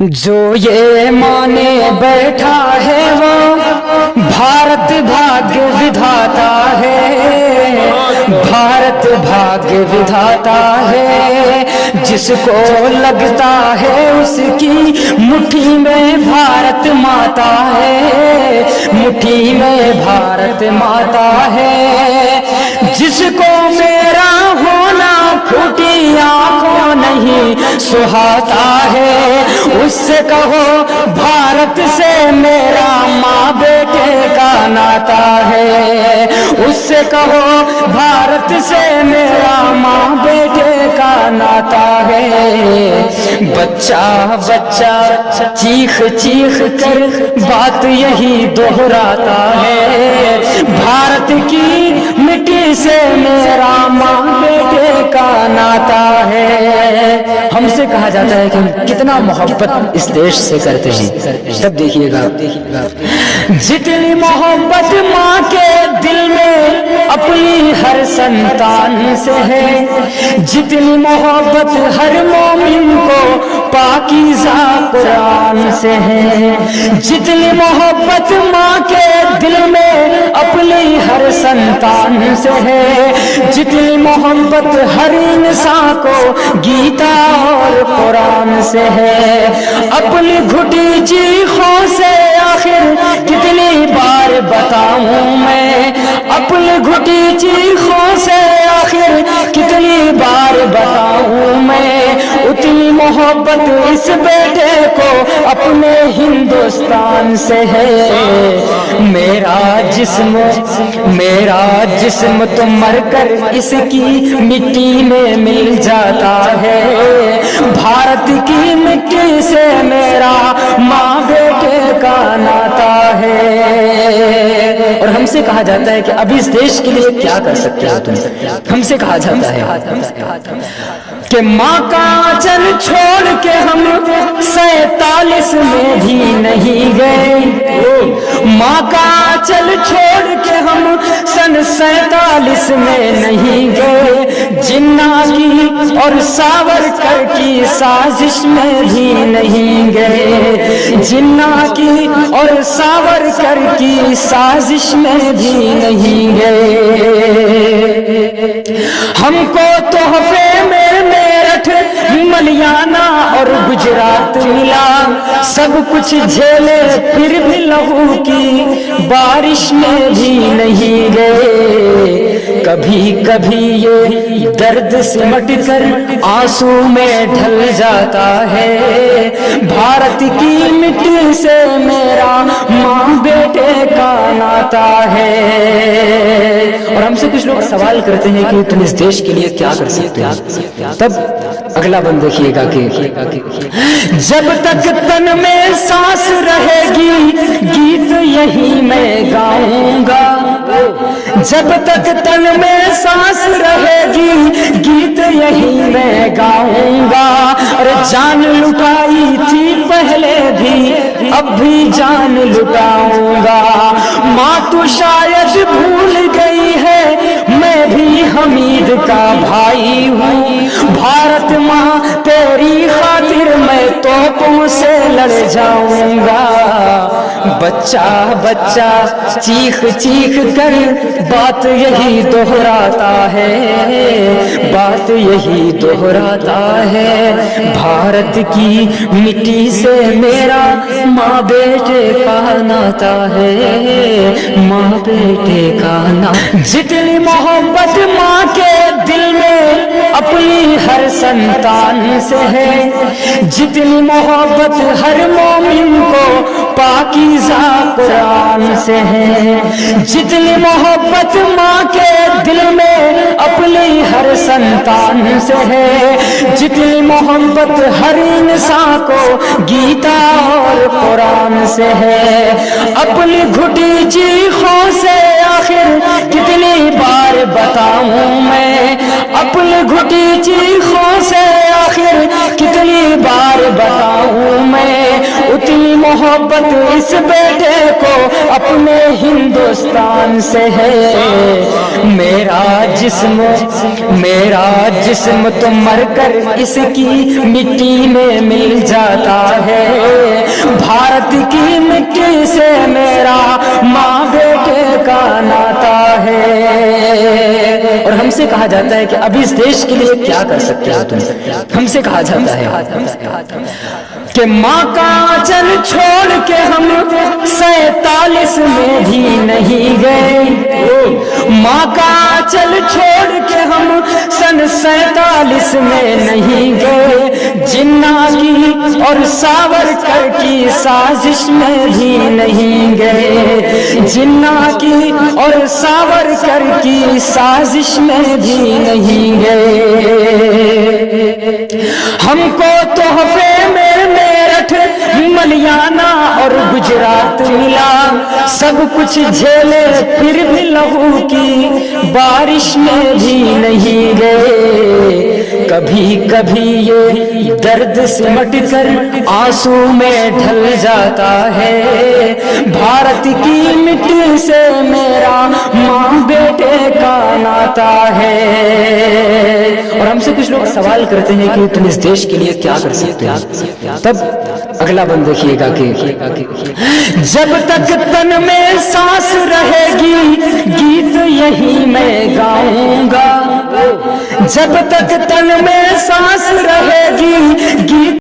جو یہ مانے بیٹھا ہے وہ بھارت بھاگیہ ودھاتا ہے، بھارت بھاگیہ ودھاتا ہے، جس کو لگتا ہے اس کی مٹھی میں بھارت ماتا ہے، مٹھی میں بھارت ماتا ہے، جس کو میرا ہونا پھوٹی آنکھوں نہیں سہاتا ہے، اس سے کہو بھارت سے میرا ماں بیٹے کا ناتا ہے، اس سے کہو بھارت سے میرا ماں بیٹے کا ناتا ہے۔ بچہ بچہ چیخ چیخ کر بات یہی دہراتا ہے، بھارت کی مٹی سے میرا ماں بیٹے کا ناتا ہے۔ ہم سے کہا جاتا ہے کہ ہم کتنا محبت اس دیش سے کرتے ہیں، تب دیکھیے گا جتنی محبت ماں کے دل میں اپنی ہر سنتان سے ہے، جتنی محبت ہر مومن کو پاکیزہ قرآن سے ہے، جتنی محبت ماں کے دل میں اپنی ہر سنتان سے ہے، جتنی محبت ہر انسان کو گیتا اور قرآن سے ہے، اپنی گھٹی چیخوں سے آخر کتنی بار بتاؤں میں، اپنی گھٹی چیخوں سے آخر کتنی بار بتاؤں میں، اتنی محبت اس بیٹے کو اپنے ہندوستان سے ہے۔ میرا جسم تو مر کر اس کی مٹی میں مل جاتا ہے، بھارت کی مٹی سے میرا ماں بیٹے کا ناتا ہے۔ اور ہم سے کہا جاتا ہے کہ اب اس دیش کے لیے کیا کر سکتے ہو تم، ہم سے کہا جاتا ہے کہ ماں کا آنچل چھوڑ کے ہم 47 میں بھی نہیں گئے، ماں کا آنچل چھوڑ کے ہم سن 47 میں نہیں گئے، جناح کی اور ساورکر کی سازش میں بھی نہیں گئے، جناح کی اور ساورکر کی سازش میں بھی نہیں گئے، ہم کو تحفے میں میرٹھ ملیانہ اور گجرات ملا، سب کچھ جھیلے پھر بھی لہو کی بارش میں بھی نہیں گئے، کبھی کبھی یہ درد سمٹ کر آنسو میں ڈھل جاتا ہے، بھارت کی مٹی سے میرا ماں بیٹے کا ناتا ہے۔ اور ہم سے کچھ لوگ سوال کرتے ہیں کہ تم اس دیش کے لیے کیا کر سکتے ہو، تب اگلا بند دیکھیے گا کہ جب تک تن میں سانس رہے گی گیت یہی میں گاؤں گا، جب تک تن میں سانس رہے گی گیت یہی میں گاؤں گا، اور جان لٹائی تھی پہلے بھی اب بھی جان لٹاؤں گا، ماں تو شاید بھول گئی ہے میں بھی حمید کا بھائی ہوں، بھارت ماں تیری خاطر میں توپوں سے لڑ جاؤں گا، بچہ بچہ چیخ چیخ کر بات یہی دہراتا ہے، بات یہی دہراتا ہے، بھارت کی مٹی سے میرا ماں بیٹے کا ناتا ہے، ماں بیٹے کا ناتا۔ جتنی محبت ماں کے دل میں اپنی ہر سنتان سے ہے، جتنی محبت ہر مومن کو پاکیزہ قرآن سے ہے، جتنی محبت ماں کے دل میں اپنی ہر سنتان سے ہے، جتنی محبت ہر انسان کو گیتا اور قرآن سے ہے، اپنی گھٹی چیخوں سے آخر کتنی بار بتاؤں میں، اپنی گھٹی چیخوں سے آخر کتنی بار بتاؤں میں، اتنی محبت اس بیٹے کو اپنے ہندوستان سے ہے۔ میرا جسم تو مر کر اس کی مٹی میں مل جاتا ہے، بھارت کی مٹی سے میرا ماں بیٹے کا ناتا ہے۔ اور ہم سے کہا جاتا ہے کہ اب اس دیش کے لیے کیا کر سکتے ہو تم؟ ہم سے کہا جاتا ہے کہ ماں کا آنچل چھوڑ کے ہم 47 میں بھی نہیں گئے، ماں کا آنچل چھوڑ کے ہم سن 47 میں نہیں گئے، جناح کی اور ساورکر کی سازش میں بھی نہیں گئے، جناح کی اور ساورکر کی سازش میں بھی نہیں گئے۔ ہم کو تحفے میں میرٹھ، ملیانہ اور گجرات ملا، سب کچھ جھیلے پھر بھی لہو کی بارش میں بھی نہیں گئے۔ کبھی کبھی یہ درد سمٹ کر آنسو میں ڈھل جاتا ہے، بھارت کی مٹی سے میرا ماں بیٹے کا ناتا ہے۔ اور ہم سے کچھ لوگ سوال کرتے ہیں کہ تم اس دیش کے لیے کیا کر سکتے ہو؟ تب اگلا بند دیکھیے گا کہ جب تک تن میں سانس رہے گی گیت یہی میں گاؤں گا، جب تک تن میں سانس رہے گی گیت